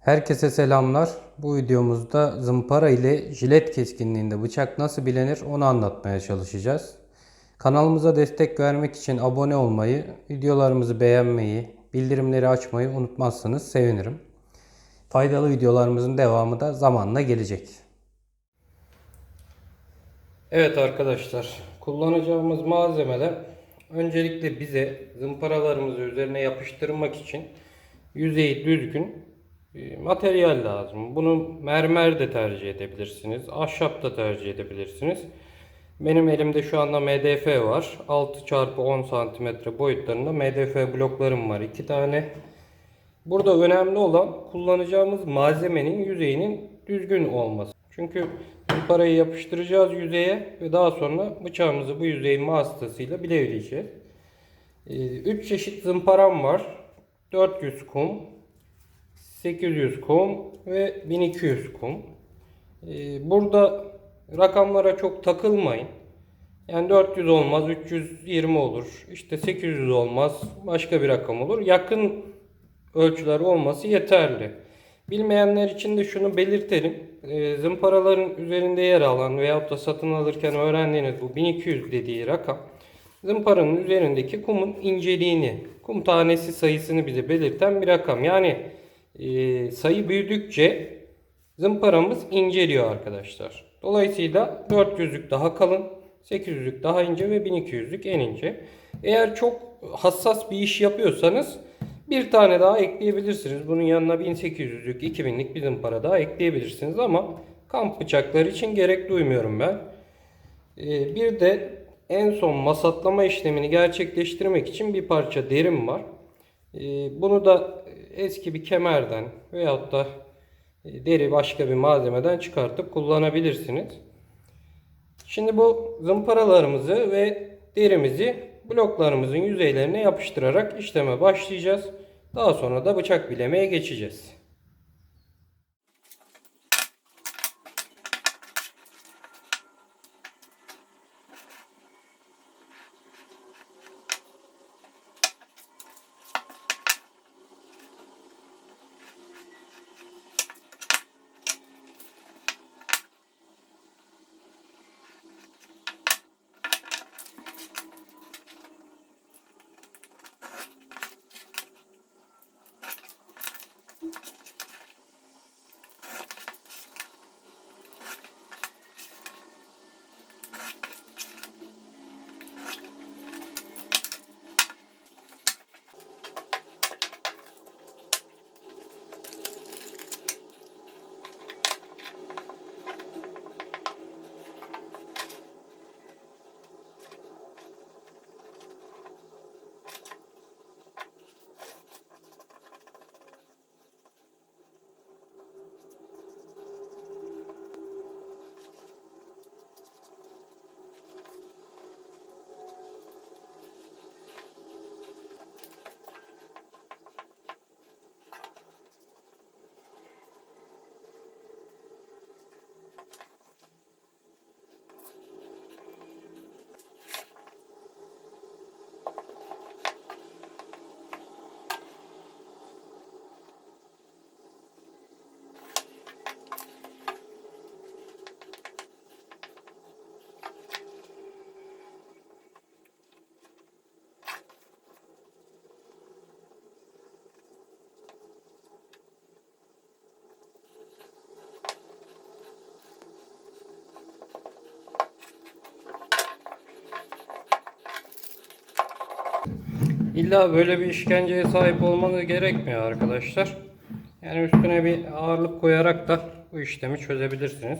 Herkese selamlar. Bu videomuzda zımpara ile jilet keskinliğinde bıçak nasıl bilenir onu anlatmaya çalışacağız. Kanalımıza destek vermek için abone olmayı, videolarımızı beğenmeyi, bildirimleri açmayı unutmazsanız sevinirim. Faydalı videolarımızın devamı da zamanla gelecek. Evet arkadaşlar, kullanacağımız malzemeler öncelikle bize zımparalarımızı üzerine yapıştırmak için yüzeyi düzgün materyal lazım. Bunu mermer de tercih edebilirsiniz. Ahşap da tercih edebilirsiniz. Benim elimde şu anda MDF var. 6x10 cm boyutlarında MDF bloklarım var. 2 tane. Burada önemli olan kullanacağımız malzemenin yüzeyinin düzgün olması. Çünkü zımparayı yapıştıracağız yüzeye ve daha sonra bıçağımızı bu yüzeyin vasıtasıyla bilevleyeceğiz. 3 çeşit zımparam var. 400 kum, 800 kum ve 1200 kum. Burada rakamlara çok takılmayın. Yani 400 olmaz, 320 olur. İşte 800 olmaz, başka bir rakam olur. Yakın ölçüler olması yeterli. Bilmeyenler için de şunu belirtelim. Zımparaların üzerinde yer alan veyahut da satın alırken öğrendiğiniz bu 1200 dediği rakam zımparanın üzerindeki kumun inceliğini, kum tanesi sayısını bize belirten bir rakam. Yani sayı büyüdükçe zımparamız inceliyor arkadaşlar. Dolayısıyla 400'lük daha kalın, 800'lük daha ince ve 1200'lük en ince. Eğer çok hassas bir iş yapıyorsanız bir tane daha ekleyebilirsiniz. Bunun yanına 1800'lük, 2000'lik bir zımpara daha ekleyebilirsiniz ama kamp bıçakları için gerek duymuyorum ben. Bir de en son masatlama işlemini gerçekleştirmek için bir parça derim var. Bunu da eski bir kemerden veyahut da deri başka bir malzemeden çıkartıp kullanabilirsiniz. Şimdi bu zımparalarımızı ve derimizi bloklarımızın yüzeylerine yapıştırarak işleme başlayacağız. Daha sonra da bıçak bilemeye geçeceğiz. İlla böyle bir işkenceye sahip olmanız gerekmiyor arkadaşlar. Yani üstüne bir ağırlık koyarak da bu işlemi çözebilirsiniz.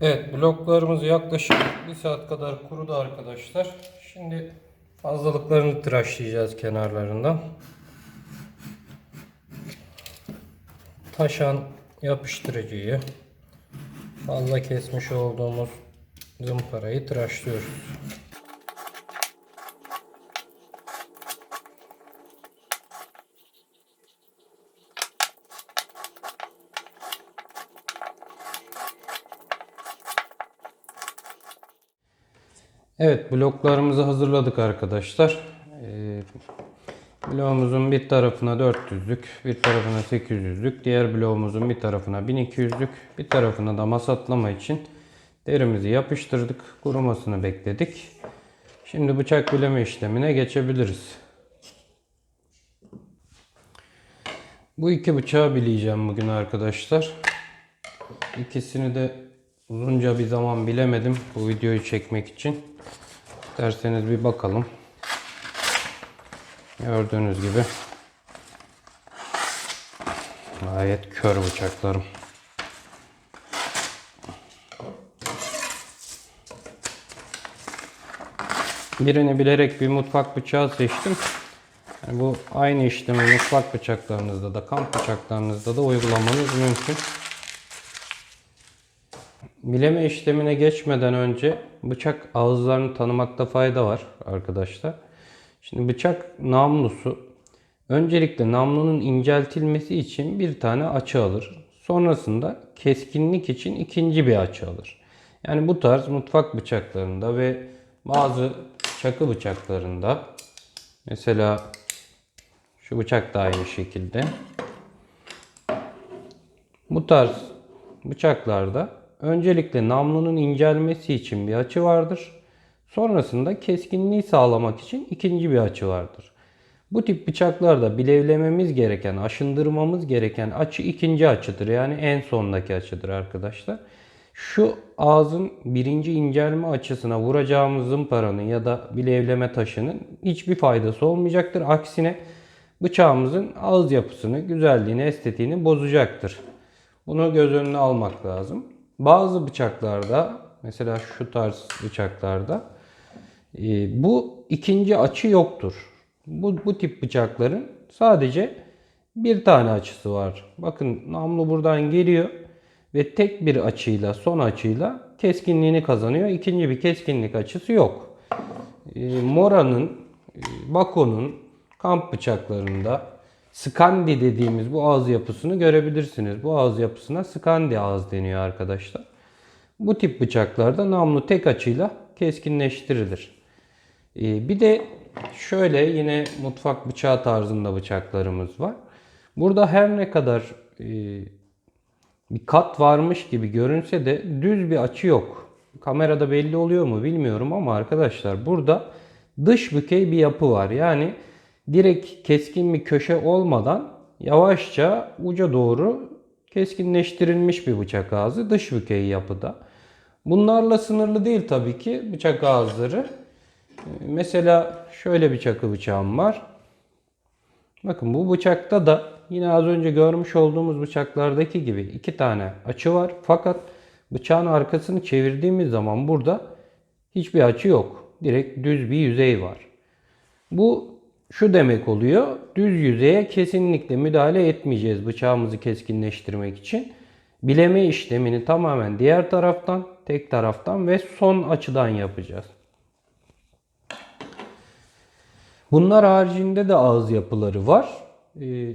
Evet, bloklarımız yaklaşık 1 saat kadar kurudu arkadaşlar. Şimdi fazlalıklarını tıraşlayacağız kenarlarından. taşan yapıştırıcıyı, fazla kesmiş olduğumuz zımparayı tıraşlıyoruz. Evet, bloklarımızı hazırladık arkadaşlar. Bloğumuzun bir tarafına 400'lük, bir tarafına 800'lük, diğer bloğumuzun bir tarafına 1200'lük, bir tarafına da masatlama için derimizi yapıştırdık. Kurumasını bekledik. Şimdi bıçak bileme işlemine geçebiliriz. Bu iki bıçağı bileyeceğim bugün arkadaşlar. İkisini de uzunca bir zaman bilemedim bu videoyu çekmek için. İsterseniz bir bakalım. Gördüğünüz gibi gayet kör bıçaklarım. Birini bilerek bir mutfak bıçağı seçtim. Yani bu aynı işlemi mutfak bıçaklarınızda da kamp bıçaklarınızda da uygulamanız mümkün. Bileme işlemine geçmeden önce bıçak ağızlarını tanımakta fayda var arkadaşlar. Şimdi bıçak namlusu, öncelikle namlunun inceltilmesi için bir tane açı alır. Sonrasında keskinlik için ikinci bir açı alır. Yani bu tarz mutfak bıçaklarında ve bazı çakı bıçaklarında, mesela şu bıçak da aynı şekilde, bu tarz bıçaklarda öncelikle namlunun incelmesi için bir açı vardır. Sonrasında keskinliği sağlamak için ikinci bir açı vardır. Bu tip bıçaklarda bilevlememiz gereken, aşındırmamız gereken açı ikinci açıdır. Yani en sondaki açıdır arkadaşlar. Şu ağzın birinci incelme açısına vuracağımız zımparanın ya da bilevleme taşının hiçbir faydası olmayacaktır. Aksine bıçağımızın ağız yapısını, güzelliğini, estetiğini bozacaktır. Bunu göz önüne almak lazım. Bazı bıçaklarda, mesela şu tarz bıçaklarda bu ikinci açı yoktur. Bu tip bıçakların sadece bir tane açısı var. Bakın namlu buradan geliyor ve tek bir açıyla, son açıyla keskinliğini kazanıyor. İkinci bir keskinlik açısı yok. Mora'nın, Bako'nun kamp bıçaklarında Skandi dediğimiz bu ağız yapısını görebilirsiniz. Bu ağız yapısına Skandi ağız deniyor arkadaşlar. Bu tip bıçaklarda namlu tek açıyla keskinleştirilir. Bir de şöyle yine mutfak bıçağı tarzında bıçaklarımız var. Burada her ne kadar bir kat varmış gibi görünse de düz bir açı yok. Kamerada belli oluyor mu bilmiyorum ama arkadaşlar burada dış bükey bir yapı var. Yani direkt keskin bir köşe olmadan yavaşça uca doğru keskinleştirilmiş bir bıçak ağzı dış bükey yapıda. Bunlarla sınırlı değil tabii ki bıçak ağızları. Mesela şöyle bir çakı bıçağım var. Bakın bu bıçakta da yine az önce görmüş olduğumuz bıçaklardaki gibi iki tane açı var. Fakat bıçağın arkasını çevirdiğimiz zaman burada hiçbir açı yok. Direkt düz bir yüzey var. Bu şu demek oluyor. Düz yüzeye kesinlikle müdahale etmeyeceğiz bıçağımızı keskinleştirmek için. Bileme işlemini tamamen diğer taraftan, tek taraftan ve son açıdan yapacağız. Bunlar haricinde de ağız yapıları var.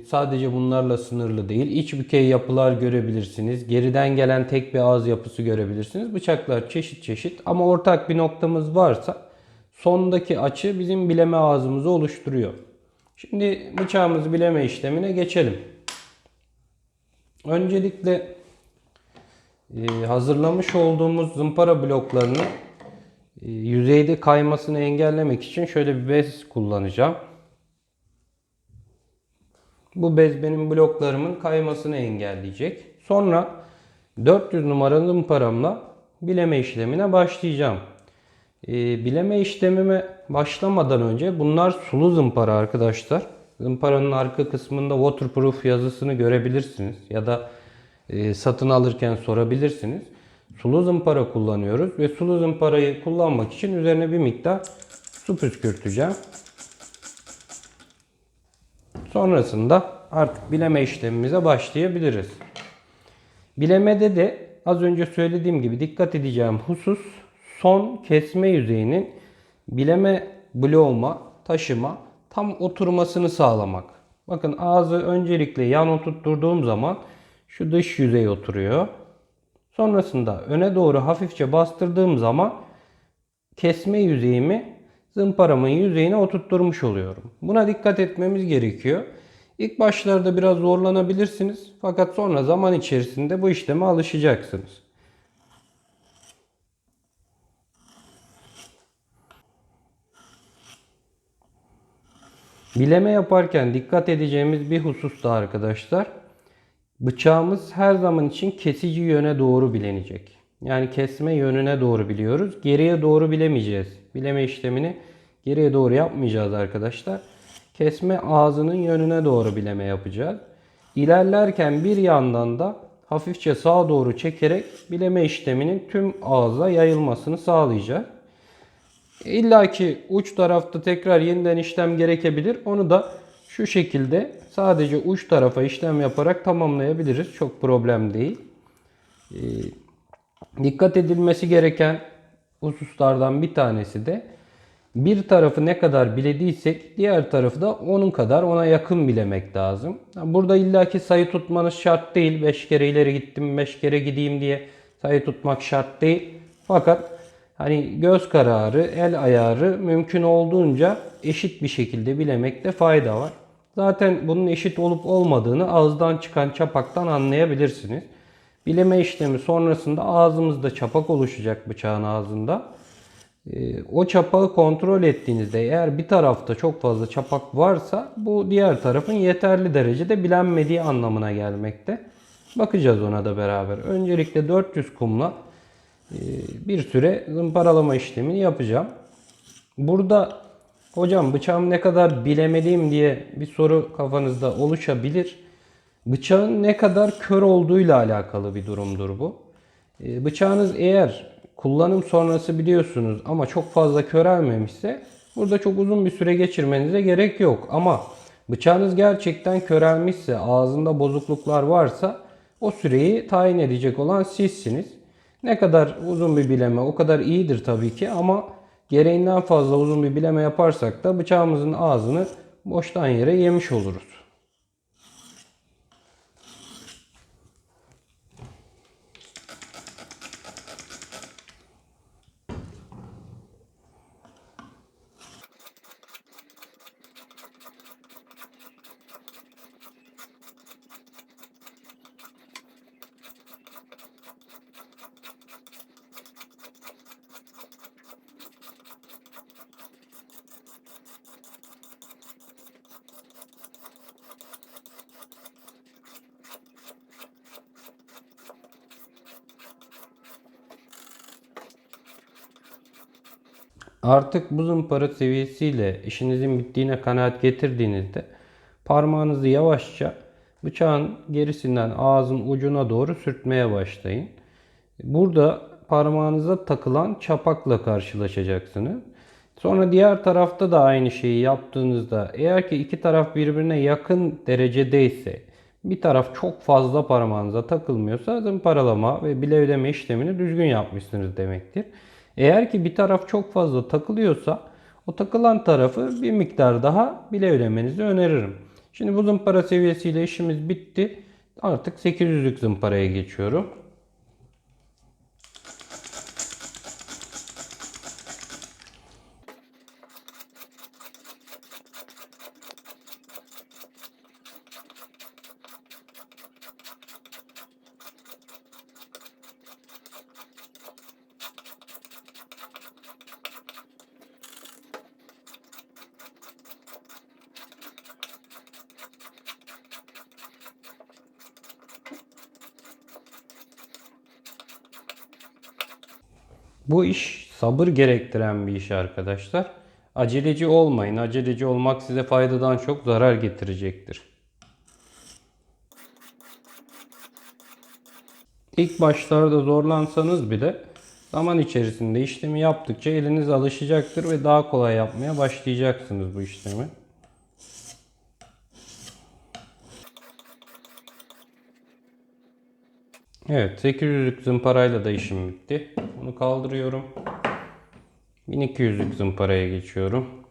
Sadece bunlarla sınırlı değil. İç bükey yapılar görebilirsiniz. Geriden gelen tek bir ağız yapısı görebilirsiniz. Bıçaklar çeşit çeşit ama ortak bir noktamız varsa sondaki açı bizim bileme ağzımızı oluşturuyor. Şimdi bıçağımızı bileme işlemine geçelim. Öncelikle hazırlamış olduğumuz zımpara bloklarını yüzeyde kaymasını engellemek için şöyle bir bez kullanacağım. Bu bez benim bloklarımın kaymasını engelleyecek. Sonra 400 numaralı zımparamla bileme işlemine başlayacağım. Bileme işlemime başlamadan önce bunlar sulu zımpara arkadaşlar. Zımparanın arka kısmında waterproof yazısını görebilirsiniz. Ya da satın alırken sorabilirsiniz. Sulu zımpara kullanıyoruz ve sulu zımparayı kullanmak için üzerine bir miktar su püskürteceğim. Sonrasında artık bileme işlemimize başlayabiliriz. Bilemede de az önce söylediğim gibi dikkat edeceğim husus son kesme yüzeyinin bileme bloğuma, taşıma tam oturmasını sağlamak. Bakın ağzı öncelikle yan oturtturduğum zaman şu dış yüzey oturuyor. Sonrasında öne doğru hafifçe bastırdığım zaman kesme yüzeyimi zımparamın yüzeyine oturtturmuş oluyorum. Buna dikkat etmemiz gerekiyor. İlk başlarda biraz zorlanabilirsiniz. Fakat sonra zaman içerisinde bu işleme alışacaksınız. Bileme yaparken dikkat edeceğimiz bir husus da arkadaşlar. Bıçağımız her zaman için kesici yöne doğru bilenecek. Yani kesme yönüne doğru biliyoruz. Geriye doğru bilemeyeceğiz. Bileme işlemini geriye doğru yapmayacağız arkadaşlar. Kesme ağzının yönüne doğru bileme yapacağız. İlerlerken bir yandan da hafifçe sağa doğru çekerek bileme işleminin tüm ağza yayılmasını sağlayacağız. İlla ki uç tarafta tekrar yeniden işlem gerekebilir. Onu da şu şekilde sadece uç tarafa işlem yaparak tamamlayabiliriz. Çok problem değil. Dikkat edilmesi gereken hususlardan bir tanesi de bir tarafı ne kadar bilediysek diğer tarafı da onun kadar ona yakın bilemek lazım. Burada illaki sayı tutmanız şart değil. 5 kere ileri gittim, 5 kere gideyim diye sayı tutmak şart değil. Fakat hani göz kararı, el ayarı mümkün olduğunca eşit bir şekilde bilemekte fayda var. Zaten bunun eşit olup olmadığını ağızdan çıkan çapaktan anlayabilirsiniz. Bileme işlemi sonrasında ağzımızda çapak oluşacak bıçağın ağzında. O çapağı kontrol ettiğinizde eğer bir tarafta çok fazla çapak varsa bu diğer tarafın yeterli derecede bilenmediği anlamına gelmekte. Bakacağız ona da beraber. Öncelikle 400 kumla bir süre zımparalama işlemini yapacağım. Burada hocam bıçağımı ne kadar bilemeliyim diye bir soru kafanızda oluşabilir. Bıçağın ne kadar kör olduğuyla alakalı bir durumdur bu. Bıçağınız eğer kullanım sonrası biliyorsunuz ama çok fazla körelmemişse burada çok uzun bir süre geçirmenize gerek yok. Ama bıçağınız gerçekten körelmişse, ağzında bozukluklar varsa o süreyi tayin edecek olan sizsiniz. Ne kadar uzun bir bileme o kadar iyidir tabii ki ama gereğinden fazla uzun bir bileme yaparsak da bıçağımızın ağzını boştan yere yemiş oluruz. Artık bu zımpara seviyesiyle işinizin bittiğine kanaat getirdiğinizde parmağınızı yavaşça bıçağın gerisinden ağzın ucuna doğru sürtmeye başlayın. Burada parmağınıza takılan çapakla karşılaşacaksınız. Sonra diğer tarafta da aynı şeyi yaptığınızda eğer ki iki taraf birbirine yakın derecedeyse bir taraf çok fazla parmağınıza takılmıyorsa zımparalama ve bilevleme işlemini düzgün yapmışsınız demektir. Eğer ki bir taraf çok fazla takılıyorsa o takılan tarafı bir miktar daha bilevlemenizi öneririm. Şimdi bu zımpara seviyesiyle işimiz bitti. Artık 800'lük zımparaya geçiyorum. Bu iş sabır gerektiren bir iş arkadaşlar. Aceleci olmayın. Aceleci olmak size faydadan çok zarar getirecektir. İlk başlarda zorlansanız bile zaman içerisinde işlemi yaptıkça eliniz alışacaktır ve daha kolay yapmaya başlayacaksınız bu işlemi. Evet, 800'lük zımparayla da işim bitti. Bunu kaldırıyorum. 1200'lük zımparaya geçiyorum.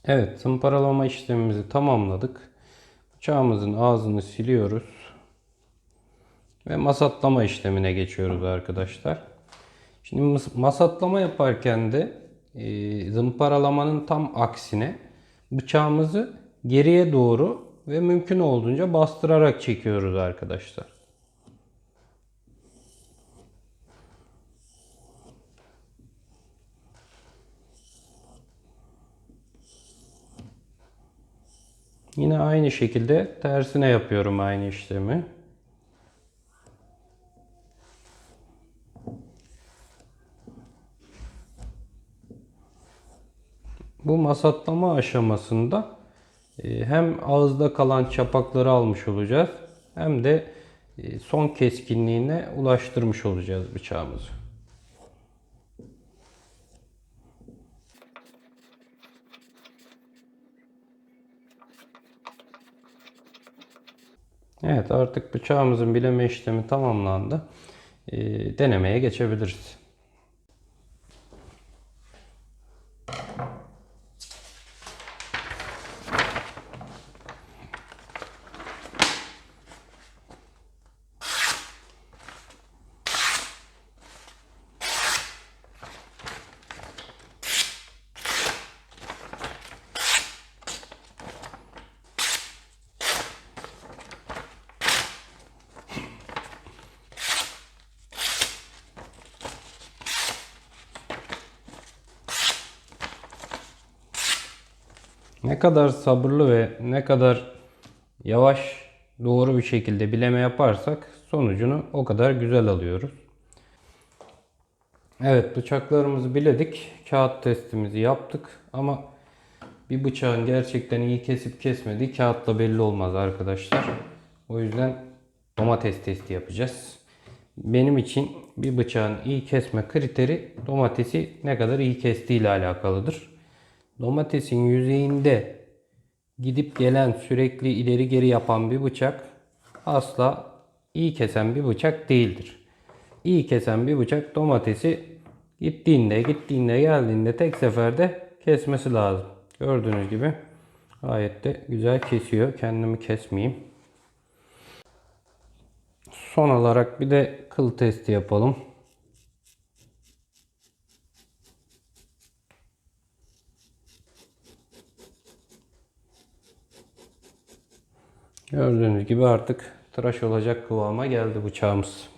Evet, zımparalama işlemimizi tamamladık. Bıçağımızın ağzını siliyoruz. Ve masatlama işlemine geçiyoruz arkadaşlar. Şimdi masatlama yaparken de zımparalamanın tam aksine bıçağımızı geriye doğru ve mümkün olduğunca bastırarak çekiyoruz arkadaşlar. Yine aynı şekilde tersine yapıyorum aynı işlemi. Bu masatlama aşamasında hem ağızda kalan çapakları almış olacağız hem de son keskinliğine ulaştırmış olacağız bıçağımızı. Evet, artık bıçağımızın bileme işlemi tamamlandı. Denemeye geçebiliriz. Ne kadar sabırlı ve ne kadar yavaş, doğru bir şekilde bileme yaparsak sonucunu o kadar güzel alıyoruz. Evet, bıçaklarımızı biledik. Kağıt testimizi yaptık ama bir bıçağın gerçekten iyi kesip kesmediği kağıtla belli olmaz arkadaşlar. O yüzden domates testi yapacağız. Benim için bir bıçağın iyi kesme kriteri domatesi ne kadar iyi kestiği ile alakalıdır. Domatesin yüzeyinde gidip gelen, sürekli ileri geri yapan bir bıçak asla iyi kesen bir bıçak değildir. İyi kesen bir bıçak domatesi gittiğinde geldiğinde tek seferde kesmesi lazım. Gördüğünüz gibi gayet de güzel kesiyor. Kendimi kesmeyeyim. Son olarak bir de kıl testi yapalım. Gördüğünüz gibi artık tıraş olacak kıvama geldi bıçağımız.